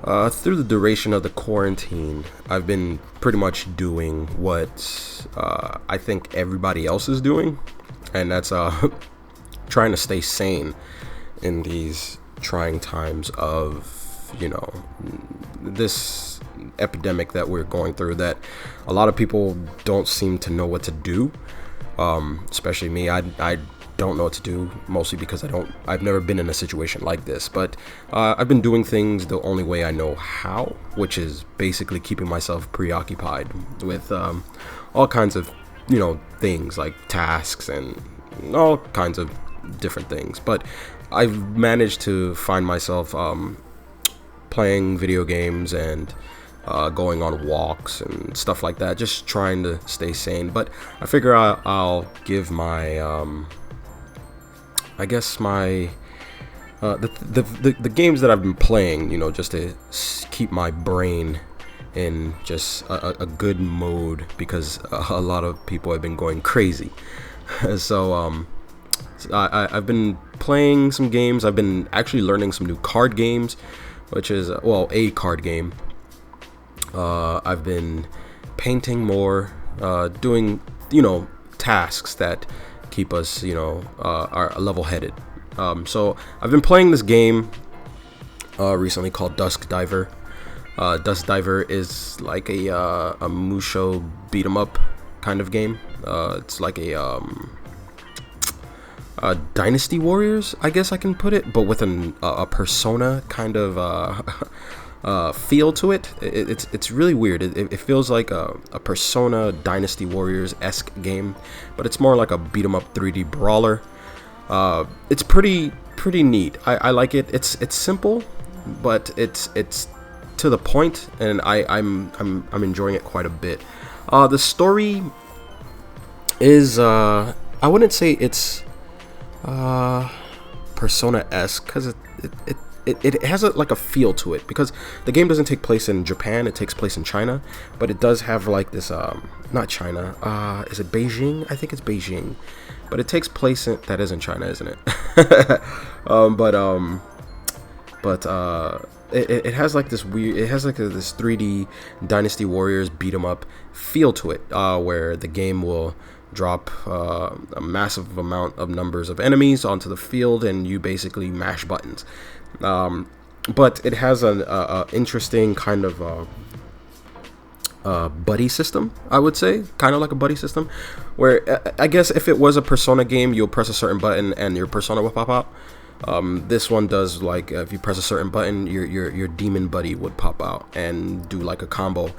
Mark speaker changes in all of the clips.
Speaker 1: Through the duration of the quarantine, I've been pretty much doing what I think everybody else is doing, and that's trying to stay sane in these trying times of, this epidemic that we're going through that a lot of people don't seem to know what to do. Especially me. I don't know what to do, mostly because I've never been in a situation like this, but I've been doing things the only way I know how, which is basically keeping myself preoccupied with all kinds of things like tasks and all kinds of different things. But I've managed to find myself playing video games and going on walks and stuff like that, just trying to stay sane. But I figure I'll give my I guess my the games that I've been playing, just to keep my brain in just a good mode, because a lot of people have been going crazy. So I've been playing some games. I've been actually learning some new card games, which is a card game. I've been painting more, doing tasks that keep us are level-headed. So I've been playing this game recently called Dusk Diver. Dusk Diver is like a Musho beat 'em up kind of game. It's like a Dynasty Warriors, I guess I can put it, but with a Persona kind of feel to it. It's really weird. It feels like a Persona Dynasty Warriors-esque game, but it's more like a beat 'em up 3D brawler. It's pretty neat. I like it. It's simple, but it's to the point, and I'm enjoying it quite a bit. The story is I wouldn't say it's Persona-esque, because it has like a feel to it, because the game doesn't take place in Japan. It takes place in China, but it does have like this not China, is it Beijing? I think it's Beijing, but it takes place that is in China, isn't it? It has like this weird, it has like this 3D Dynasty Warriors beat 'em up feel to it, where the game will drop a massive amount of numbers of enemies onto the field, and you basically mash buttons. But it has an interesting kind of buddy system, I would say, kind of like a buddy system, where I guess if it was a Persona game, you'll press a certain button and your Persona will pop out. This one does, like, if you press a certain button, your demon buddy would pop out and do like a combo.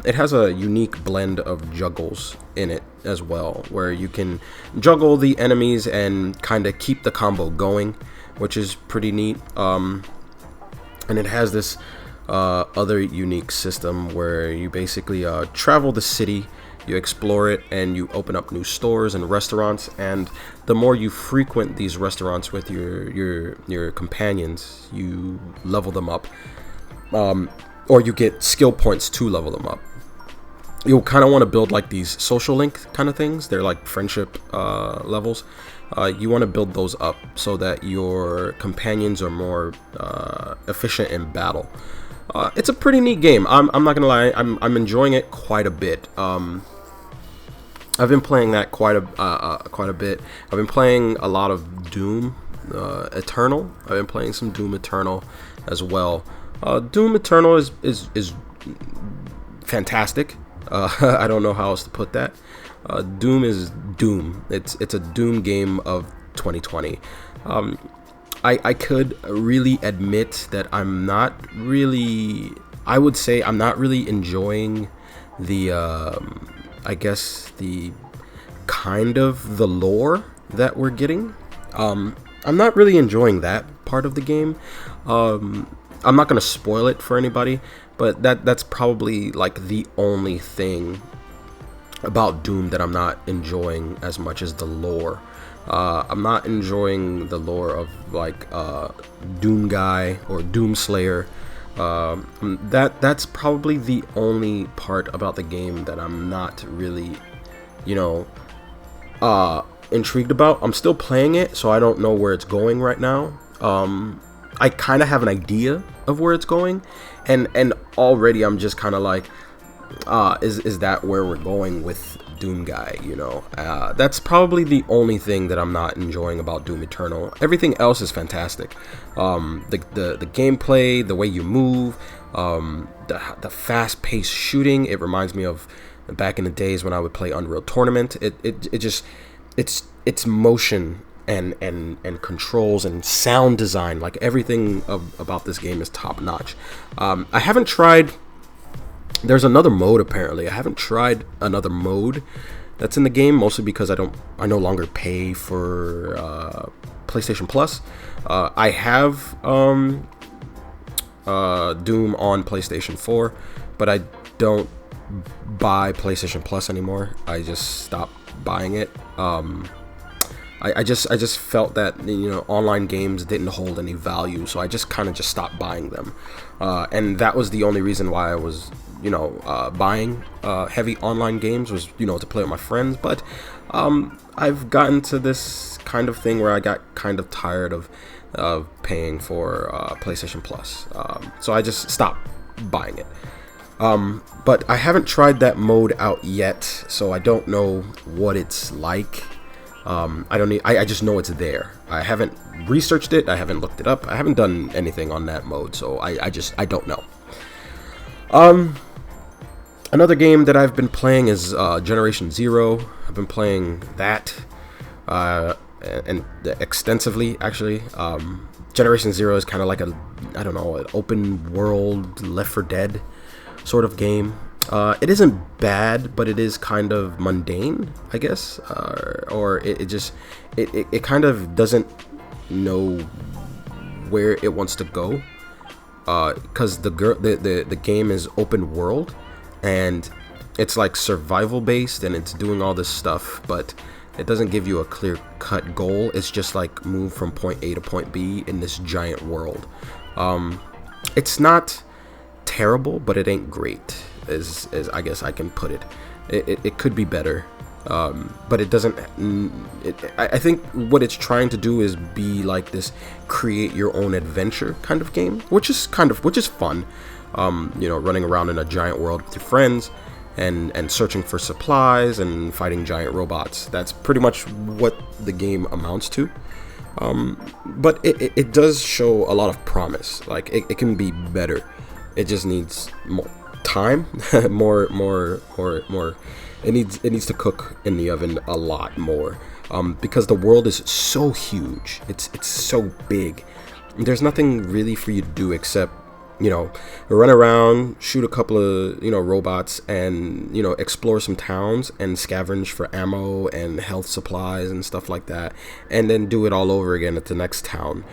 Speaker 1: It has a unique blend of juggles in it as well, where you can juggle the enemies and kind of keep the combo going, which is pretty neat. And it has this other unique system where you basically travel the city, you explore it, and you open up new stores and restaurants. And the more you frequent these restaurants with your companions, you level them up, or you get skill points to level them up. You'll kind of want to build like these social link kind of things. They're like friendship levels. You want to build those up so that your companions are more efficient in battle. It's a pretty neat game. I'm not gonna lie. I'm enjoying it quite a bit. I've been playing that quite a bit. I've been playing a lot of Doom Eternal. I've been playing some Doom Eternal as well. Doom Eternal is fantastic. I don't know how else to put that. Doom is Doom. It's a Doom game of 2020. I could really admit that I'm not really enjoying the I guess the kind of the lore that we're getting. I'm not really enjoying that part of the game. I'm not gonna spoil it for anybody, but that's probably like the only thing about Doom that I'm not enjoying as much as the lore. I'm not enjoying the lore of like Doom Guy or Doom Slayer. That's probably the only part about the game that I'm not really, intrigued about. I'm still playing it, so I don't know where it's going right now. I kind of have an idea of where it's going, and already I'm just kind of like, is that where we're going with Doom Guy? You know, that's probably the only thing that I'm not enjoying about Doom Eternal. Everything else is fantastic. The gameplay, the way you move, the fast-paced shooting. It reminds me of back in the days when I would play Unreal Tournament. It's motion and controls and sound design. Like everything about this game is top notch. I haven't tried. There's another mode apparently. I haven't tried another mode that's in the game, mostly because I no longer pay for PlayStation Plus. I have Doom on PlayStation 4, but I don't buy PlayStation Plus anymore. I just stopped buying it. I just felt that, you know, online games didn't hold any value, so I just kind of just stopped buying them, and that was the only reason why I was, you know, buying heavy online games, was, you know, to play with my friends. But I've gotten to this kind of thing where I got kind of tired of paying for PlayStation Plus, so I just stopped buying it. But I haven't tried that mode out yet, so I don't know what it's like. I just know it's there. I haven't researched it. I haven't looked it up. I haven't done anything on that mode, so I don't know. Another game that I've been playing is Generation Zero. I've been playing that and extensively, actually. Generation Zero is kind of like an open world Left 4 Dead sort of game. It isn't bad, but it is kind of mundane, I guess, or it kind of doesn't know where it wants to go, because the game is open world, and it's like survival based, and it's doing all this stuff, but it doesn't give you a clear cut goal. It's just like move from point A to point B in this giant world. It's not terrible, but it ain't great, as I guess I can put it. It could be better, but it doesn't. I think what it's trying to do is be like this create your own adventure kind of game, which is fun. You know, running around in a giant world with your friends and searching for supplies and fighting giant robots. That's pretty much what the game amounts to. But it does show a lot of promise. Like it can be better. It just needs more time, more. It needs to cook in the oven a lot more, because the world is so huge. It's so big. There's nothing really for you to do except, you know, run around, shoot a couple of, you know, robots, and, you know, explore some towns and scavenge for ammo and health supplies and stuff like that, and then do it all over again at the next town.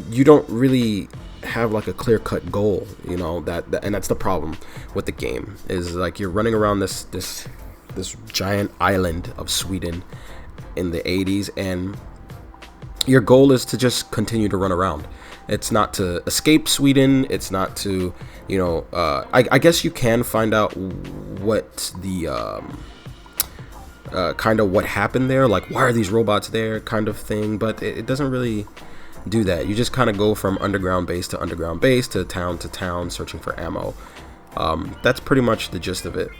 Speaker 1: You don't really have like a clear-cut goal, you know, and that's the problem with the game, is like you're running around this giant island of Sweden in the 80s, and your goal is to just continue to run around. It's not to escape Sweden. It's not to, you know, I guess you can find out what the kind of what happened there, like why are these robots there kind of thing, but it doesn't really do that. You just kind of go from underground base to underground base to town searching for ammo. That's pretty much the gist of it.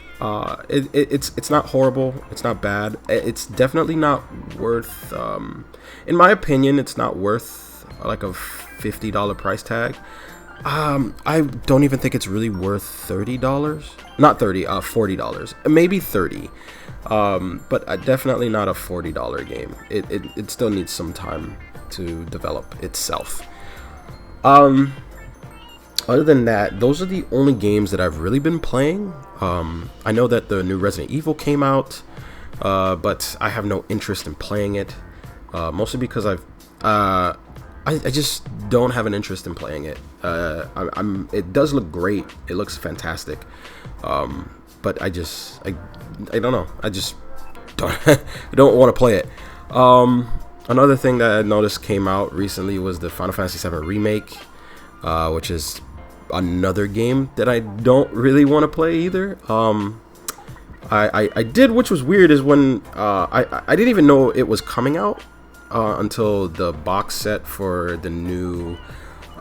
Speaker 1: It's not horrible. It's not bad. It's definitely not worth, in my opinion, it's not worth like a $50 price tag. I don't even think it's really worth $30. Not 30, $40. Maybe 30. But definitely not a $40 game. It still needs some time to develop itself. Other than that, those are the only games that I've really been playing. I know that the new Resident Evil came out, but I have no interest in playing it, mostly because I just don't have an interest in playing it. It does look great. It looks fantastic, but I don't know. I just don't want to play it. Another thing that I noticed came out recently was the Final Fantasy VII Remake, which is another game that I don't really want to play either. I did, which was weird, is when I didn't even know it was coming out until the box set for the new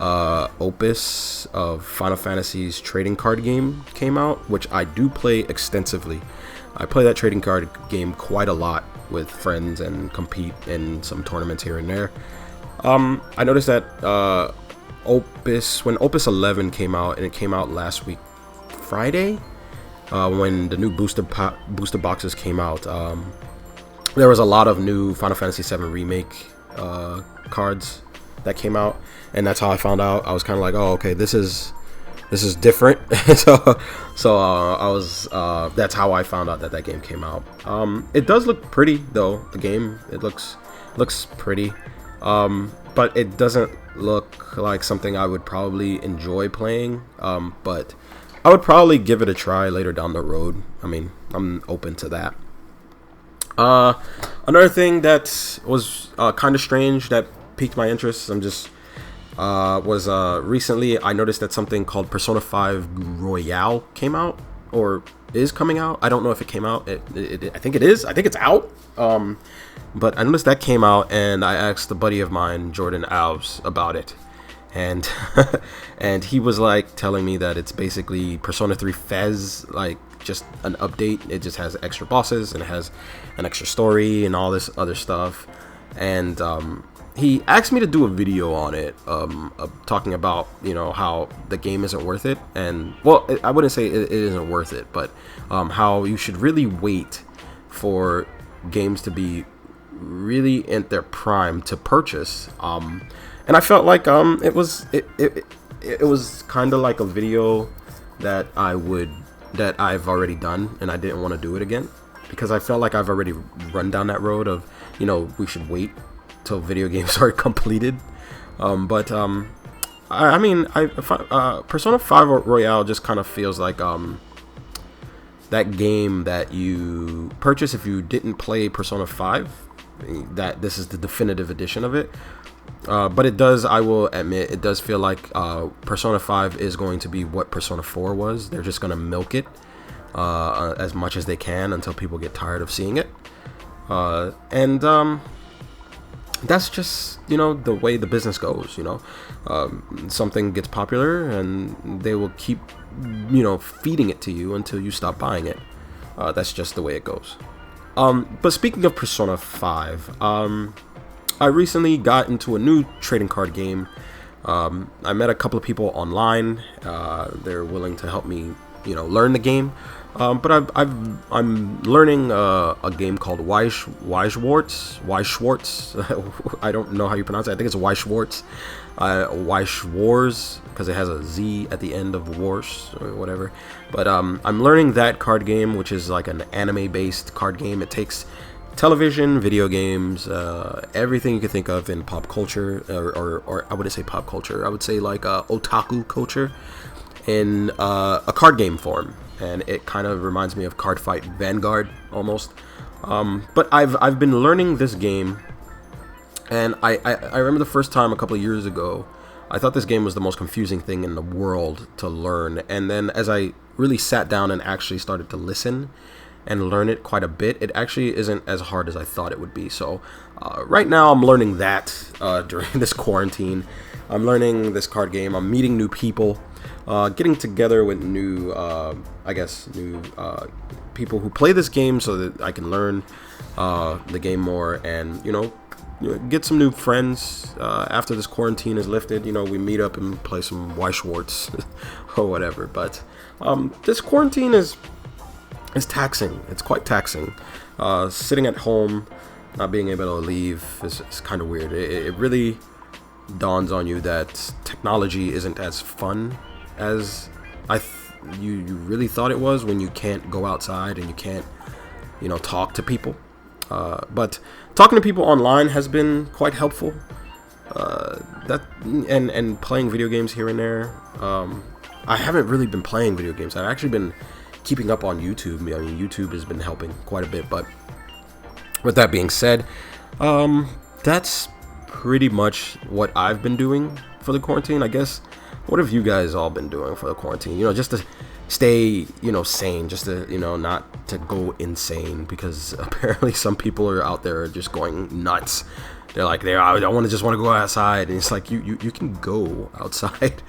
Speaker 1: Opus of Final Fantasy's trading card game came out, which I do play extensively. I play that trading card game quite a lot with friends and compete in some tournaments here and there. I noticed that when Opus 11 came out, and it came out last week Friday, when the new booster boxes came out, there was a lot of new Final Fantasy 7 Remake cards that came out, and that's how I found out. I was kind of like, oh, okay, this is different. so I was that's how I found out that game came out. It does look pretty though. The game, it looks pretty, but it doesn't look like something I would probably enjoy playing. But I would probably give it a try later down the road. I mean, I'm open to that. Another thing that was kind of strange that piqued my interest, was recently I noticed that something called Persona 5 Royale came out, or is coming out. I don't know if it came out. I think it is. I think it's out. But I noticed that came out, and I asked a buddy of mine, Jordan Alves, about it, and and he was like telling me that it's basically Persona 3 Fez, like just an update. It just has extra bosses and it has an extra story and all this other stuff. And he asked me to do a video on it, talking about, how the game isn't worth it. And well, I wouldn't say it isn't worth it, but how you should really wait for games to be really in their prime to purchase. And I felt like it was kind of like a video that I've already done, and I didn't want to do it again, because I felt like I've already run down that road of, we should wait till video games are completed. Persona 5 Royale just kind of feels like that game that you purchase if you didn't play Persona 5, that this is the definitive edition of it. But it does, I will admit, it does feel like Persona 5 is going to be what Persona 4 was. They're just going to milk it as much as they can until people get tired of seeing it. That's just, the way the business goes, something gets popular and they will keep, feeding it to you until you stop buying it. That's just the way it goes. But speaking of Persona 5, I recently got into a new trading card game. I met a couple of people online. They're willing to help me, learn the game. But I'm learning a game called Weishwartz. I don't know how you pronounce it. I think it's Weishwartz. Weishwarz, because it has a Z at the end of Wars or whatever. But I'm learning that card game, which is like an anime-based card game. It takes television, video games, everything you can think of in pop culture, or I wouldn't say pop culture. I would say like otaku culture in a card game form. And it kind of reminds me of Card Fight Vanguard almost. But I've been learning this game, and I remember the first time a couple of years ago, I thought this game was the most confusing thing in the world to learn. And then as I really sat down and actually started to listen and learn it quite a bit, it actually isn't as hard as I thought it would be. So right now I'm learning that during this quarantine. I'm learning this card game. I'm meeting new people. Getting together with new people who play this game so that I can learn the game more, and get some new friends after this quarantine is lifted. We meet up and play some Weishwartz or whatever. But this quarantine is taxing. It's quite taxing. Sitting at home, not being able to leave is kind of weird. It really dawns on you that technology isn't as fun as you really thought it was, when you can't go outside and you can't talk to people. But talking to people online has been quite helpful. And playing video games here and there. I haven't really been playing video games. I've actually been keeping up on YouTube. I mean, YouTube has been helping quite a bit. But with that being said, that's pretty much what I've been doing for the quarantine, I guess. What have you guys all been doing for the quarantine? Just to stay, sane, just to, not to go insane, because apparently some people are out there just going nuts They're like, I want to just want to go outside, and it's like you can go outside.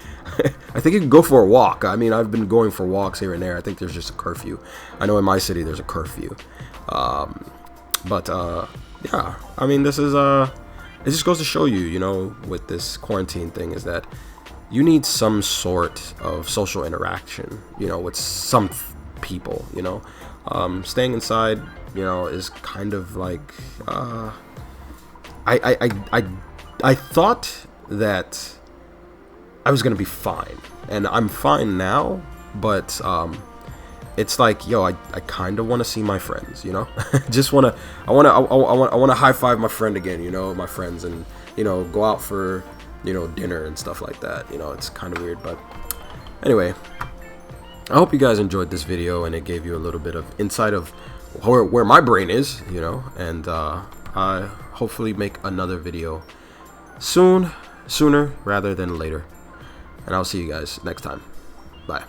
Speaker 1: I think you can go for a walk. I mean, I've been going for walks here and there. I think there's just a curfew. I know in my city there's a curfew. But yeah, I mean, this is it just goes to show you, you know, with this quarantine thing, is that you need some sort of social interaction, you know, with some people, you know. Staying inside, you know, is kind of like I thought that I was gonna be fine, and I'm fine now, but it's like, yo, I kind of want to see my friends, you know. I want to high five my friend again, you know, my friends, and, you know, go out for, you know, dinner and stuff like that. You know, it's kind of weird, but anyway, I hope you guys enjoyed this video and it gave you a little bit of insight of where my brain is, you know, and I hopefully make another video sooner rather than later, and I'll see you guys next time. Bye.